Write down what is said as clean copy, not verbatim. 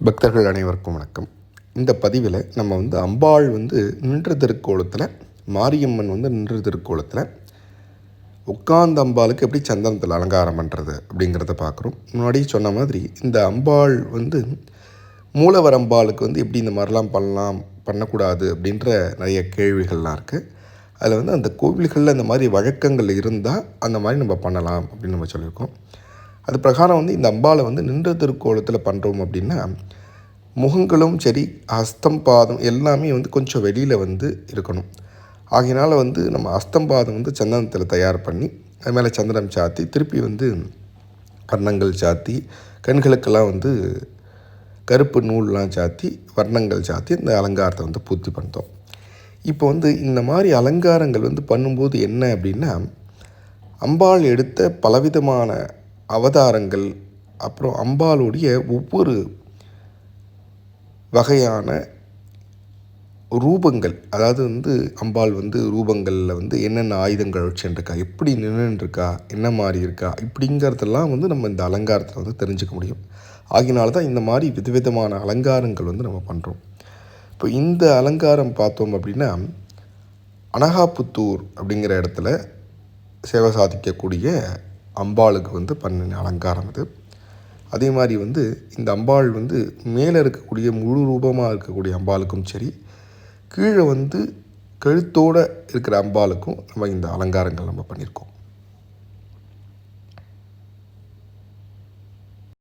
பக்தர்கள் அனைவருக்கும் வணக்கம். இந்த பதிவில் நம்ம அம்பாள் நின்ற திருக்கோலத்தில், மாரியம்மன் நின்ற திருக்கோலத்தில் உட்கார்ந்த அம்பாளுக்கு எப்படி சந்தனத்தில் அலங்காரம் பண்ணுறது அப்படிங்கிறத பார்க்குறோம். முன்னாடி சொன்ன மாதிரி இந்த அம்பாள் மூலவர் அம்பாளுக்கு எப்படி இந்த மாதிரிலாம் பண்ணலாம் பண்ணக்கூடாது அப்படின்ற நிறைய கேள்விகள்லாம் இருக்குது. அதில் அந்த கோவில்களில் இந்த மாதிரி வழக்கங்கள் இருந்தால் அந்த மாதிரி நம்ம பண்ணலாம் அப்படின்னு நம்ம சொல்லியிருக்கோம். அது பிரகாரம் இந்த அம்பாளை நின்ற திருக்கோலத்தில் பண்ணுறோம் அப்படின்னா, முகங்களும் சரி, ஹஸ்தம் பாதம் எல்லாமே கொஞ்சம் வெளியில் இருக்கணும். ஆகையினால் நம்ம ஹஸ்தம் பாதம் சந்தனத்தில் தயார் பண்ணி அது மேலே சந்தனம் சாத்தி, திருப்பி வர்ணங்கள் சாத்தி, கண்களுக்கெல்லாம் கருப்பு நூல்லாம் சாத்தி, வர்ணங்கள் சாத்தி இந்த அலங்காரத்தை பூர்த்தி பண்ணுறோம். இப்போ இந்த மாதிரி அலங்காரங்கள் பண்ணும்போது என்ன அப்படின்னா, அம்பாள் எடுத்த பலவிதமான அவதாரங்கள், அப்புறம் அம்பாளுடைய ஒவ்வொரு வகையான ரூபங்கள், அதாவது அம்பாள் ரூபங்களில் என்னென்ன ஆயுதங்கள் வச்சுருக்கா, எப்படி நின்றுருக்கா, என்ன மாதிரி இருக்கா, இப்படிங்கிறதெல்லாம் நம்ம இந்த அலங்காரத்தில் தெரிஞ்சுக்க முடியும். ஆகினால தான் இந்த மாதிரி விதவிதமான அலங்காரங்கள் நம்ம பண்ணுறோம். இப்போ இந்த அலங்காரம் பார்த்தோம் அப்படின்னா, அனகாபுத்தூர் அப்படிங்கிற இடத்துல சேவை சாதிக்கக்கூடிய அம்பாளுக்கு பண்ணின அலங்காரம் இது. அதே மாதிரி இந்த அம்பாள் மேலே இருக்கக்கூடிய முழு ரூபமாக இருக்கக்கூடிய அம்பாளுக்கும் சரி, கீழே கழுத்தோடு இருக்கிற அம்பாளுக்கும் நம்ம இந்த அலங்காரங்கள் நம்ம பண்ணியிருக்கோம்.